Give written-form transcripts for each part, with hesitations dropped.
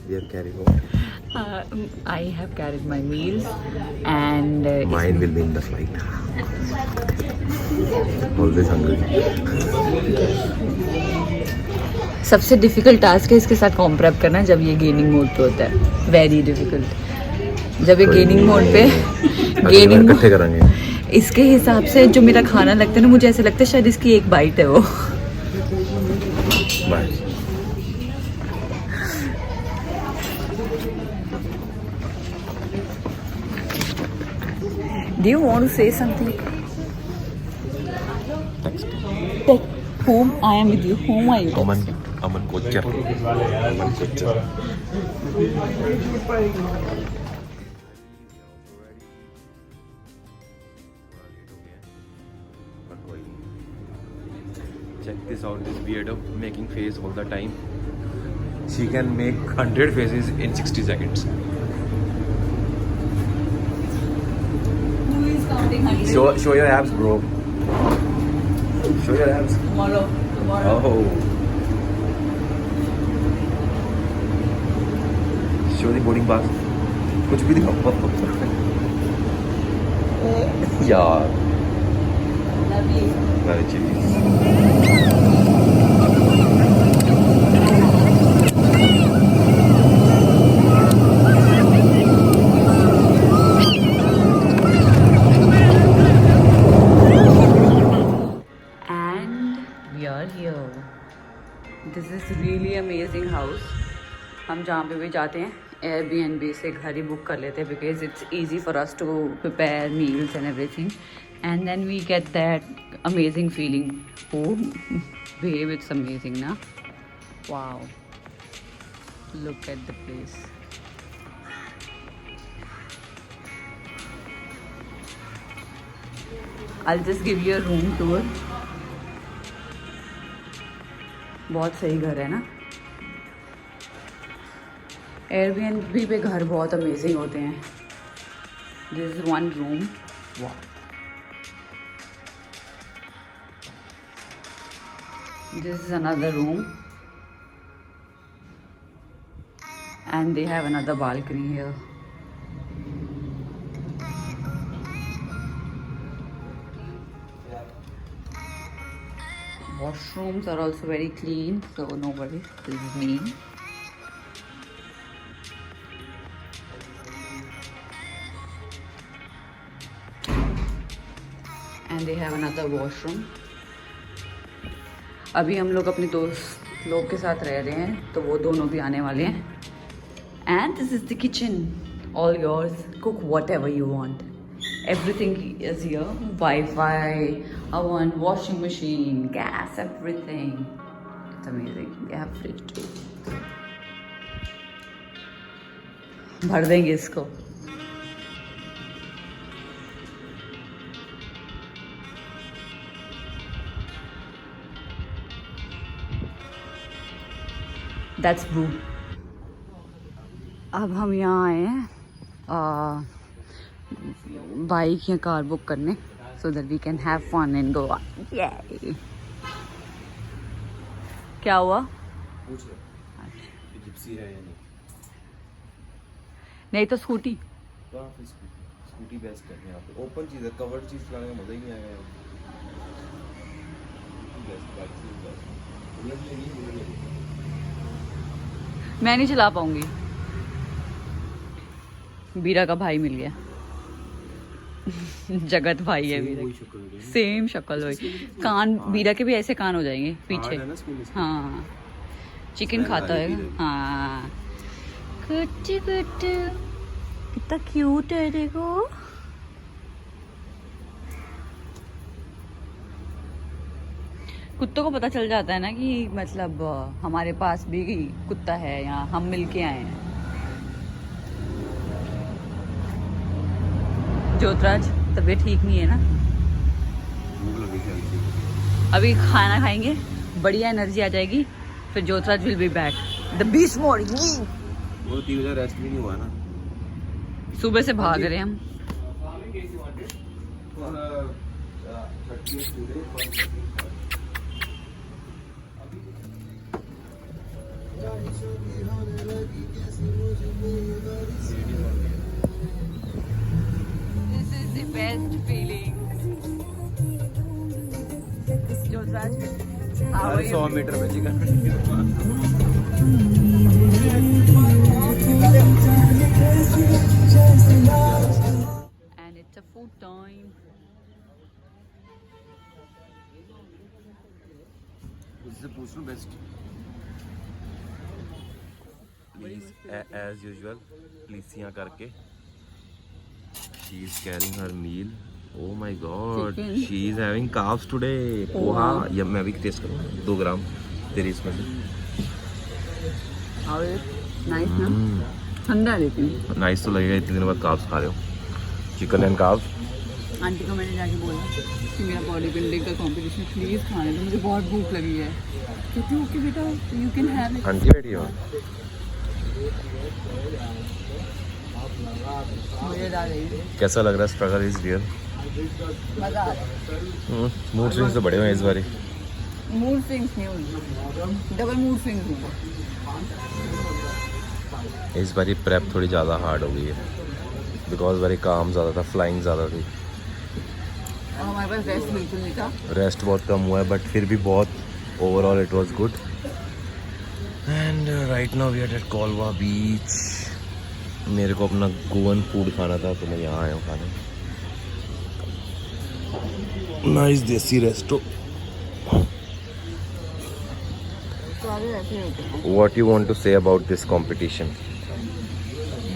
We are carrying out. I have carried my meals and Mine will be in the flight. Always hungry. सबसे difficult task है इसके साथ com prep करना जब ये gaining mode पे होता है. Very difficult. जब ये गेनिंग मोड पे गेनिंग इकट्ठे करेंगे. इसके हिसाब से जो मेरा खाना लगता है ना, मुझे ऐसा लगता है शायद इसकी एक बाइट है वो. Bye. Do you want to say something? Text. Whom I am with you? Whom are you? Aman Kochar. Aman Kochar. Check this out, this weirdo making face all the time. She can make 100 faces in 60 seconds. Who is counting 100? Show your abs, bro. Show your abs. Tomorrow. Oh. Show the boarding pass. कुछ भी दिखाओ. यार. Love you. Very cheesy. This is really amazing house. हम जहाँ पे भी जाते हैं Airbnb से घर ही बुक कर लेते हैं because it's easy for us to prepare meals and everything and then we get that amazing feeling. Oh babe, it's amazing ना. Wow, look at the place. I'll just give you a room tour. बहुत सही घर है ना. Airbnb पे घर बहुत amazing होते हैं. This is one room. Wow. This is another room. And they have another balcony here. Washrooms are also very clean, so no worries. This is me. And they have another washroom. अभी हम लोग अपने दोस्त लोग के साथ रह रहे हैं, तो वो दोनों भी आने वाले हैं. And this is the kitchen. All yours. Cook whatever you want. Everything is here. Wi-Fi, oven, washing machine, gas, everything. It's amazing. They have fridge too. भर देंगे इसको. That's Boo. अब हम यहाँ आए हैं बाइक या कार बुक करने so that we can have fun in Goa. Yay! क्या हुआ? जिप्सी है या नहीं? नहीं तो स्कूटी. स्कूटी बेस्ट है यहाँ पे. ओपन चीज़ है, कवर्ड चीज़ चलाने का मजा ही नहीं आएगा. मैं नहीं चला पाऊंगी. बीरा का भाई मिल गया. जगत भाई है बीरा. सेम शक्ल वही. कान बीरा के भी ऐसे कान हो जाएंगे पीछे. हाँ, चिकन खाता है. हाँ, कुट्टी कुट्टी कितना क्यूट है देखो. कुत्तों को पता चल जाता है ना कि मतलब हमारे पास भी कुत्ता है, यहाँ हम मिलके आए हैं. ज्योतराज तबीयत ठीक नहीं है ना. अभी खाना खाएंगे, बढ़िया एनर्जी आ जाएगी, फिर Jyotraj will be back. The beast mode. वो 3 बजे रेस्ट भी नहीं हुआ ना. सुबह से भाग रहे हैं हम. This is the best feeling. Jyotraj, how हर are 100 you? मीटर में chicken And it's a food time. उससे पूछ लूं best please as usual please यहाँ करके she is carrying her meal oh my god Chicken. She is having carbs today poha या मैं भी टेस्ट करूँ 2 ग्राम तेरी इसमें से How is it? Nice ना? ठंडा लेकिन. नाइस तो लगेगा इतने दिनों बाद कार्ब्स खा रहे हो चिकन एंड कार्ब्स आंटी को मैंने जाके बोला कि मेरा बॉडी बिल्डिंग का कंपटीशन प्लीज़ खाने दो, मुझे बहुत भूख लगी है. कहती ओके बेटा, you can have it. Aunty बैठी हो मुझे ला रही है. कैसा लग रहा है स्ट्रगल इज रियल मज़ा आ रहा है. मूड स्विंग्स तो बड़े हुए हैं इस बार मूड स्विंग्स नहीं हुई, डबल मूड स्विंग्स हुआ. इस बार प्रेप थोड़ी ज़्यादा हार्ड हो गई है बिकॉज बारी काम ज़्यादा था फ्लाइंग ज़्यादा थी और हमारे पास रेस्ट बिल्कुल नहीं था. रेस्ट बहुत कम हुआ है बट फिर भी बहुत overall it was good and right now we are at Colva beach. मेरे को अपना गोवन फूड खाना था तो मैं यहाँ आया हूँ खाने. नाइस देसी रेस्टो. सारे ऐसे होते हैं. What you want to say about this competition?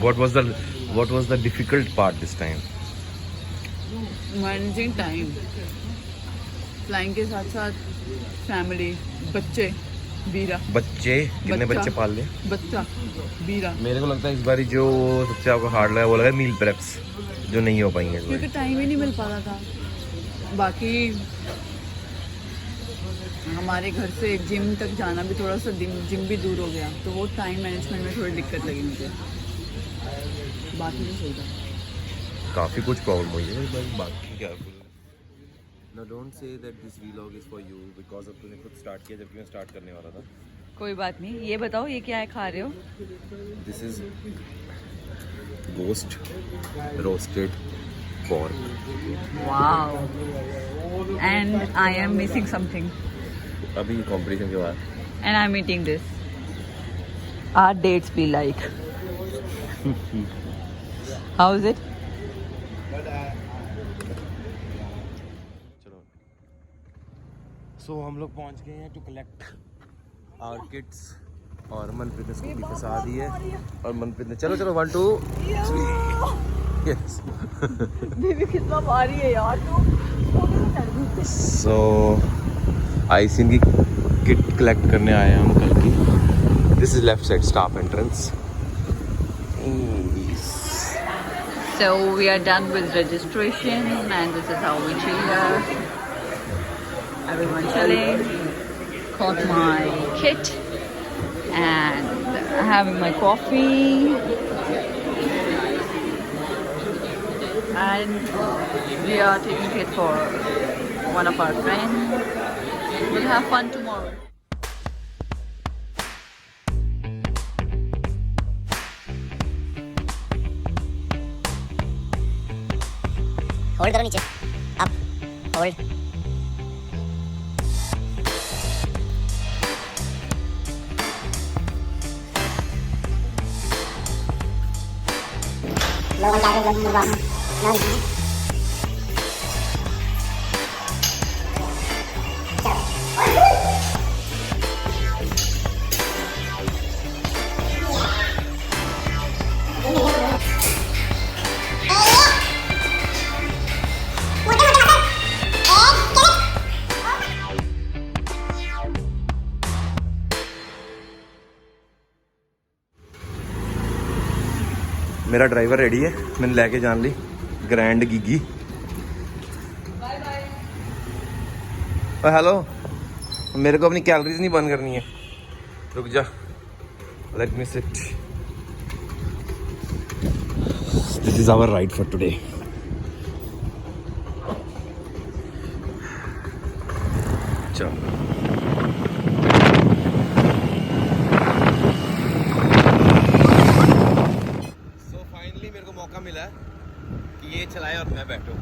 what was the difficult part this time? Managing time, flying के साथ साथ फैमिली, बच्चे, बीरा. बच्चे कितने बच्चे पाल ले? बच्चा बीरा. मेरे को लगता है इस बार जो सबसे आपको हार्ड लगा वो लगा मील प्रेप्स जो नहीं हो पाएंगे इस बार क्योंकि टाइम ही नहीं मिल पा रहा था. बाकी हमारे घर से जिम तक जाना भी थोड़ा सा जिम भी दूर हो गया तो वो टाइम मैनेजमेंट में थोड़ी दिक्कत लगी मुझे. बाकी नहीं सही था. काफ़ी कुछ प्रॉब्लम हुई है बस बाकी क्या. Now don't say that this vlog is for you because अब तूने खुद स्टार्ट किया जबकि मैं स्टार्ट करने वाला था. कोई बात नहीं. ये बताओ ये क्या है खा रहे हो? This is ghost roasted pork. Wow. And I am missing something. अभी कंपटीशन के बाद And I'm eating this. Our dates be like. How is it? चलो सो हम लोग पहुंच गए हैं टू कलेक्ट आवर किट्स और मनप्रीत ने स्कूटी फंसा दी है और मनप्रीत ने चलो 1 2 3 यस बेबी कितना भारी है यार तू. सो आइसिन की किट कलेक्ट करने आए हैं हम कल की. This is left side staff entrance. So we are done with registration and this is how we chill here. Everyone chilling. Caught my kit and having my coffee. And we are taking it for one of our friends. We'll have fun tomorrow. Hold करो नीचे up hold. लोगों का आगे लग ना मेरा driver ready है मैंने लेके जान ली ग्रैंड गिगी. हेलो मेरे को अपनी कैलोरीज नहीं बंद करनी है. रुक जा let me sit. This is our ride for today. चलो ये चलाए और मैं बैठूँ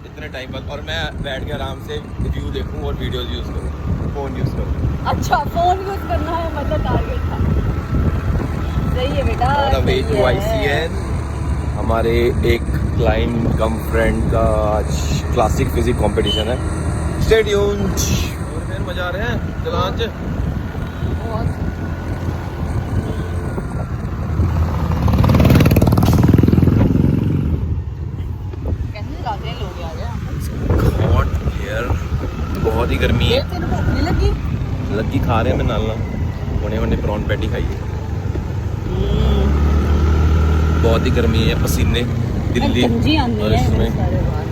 इतने टाइम बाद, और मैं बैठ के आराम से व्यू देखूँ और वीडियोस यूज़ करूँ, फ़ोन यूज़ करूँ। अच्छा फोन यूज करना है मतलब टारगेट था। सही है बेटा। और वे टू ICN हमारे एक क्लाइंट कम फ्रेंड का आज क्लासिक फिजिक कंपटीशन है। Stay tuned. और फिर मजा आ रहे हैं चलान च। कैसे जाते हैं लोग यार? हॉट एयर, बहुत ही गर्मी है। तेरे को भूख नहीं लगी खा रहे हैं मैं नालना, होने होने प्रॉन पैटी खाइए। बहुत ही गर्मी है, पसीने दिल्ली गंजी आंदी और है इसमें सारे बाहर।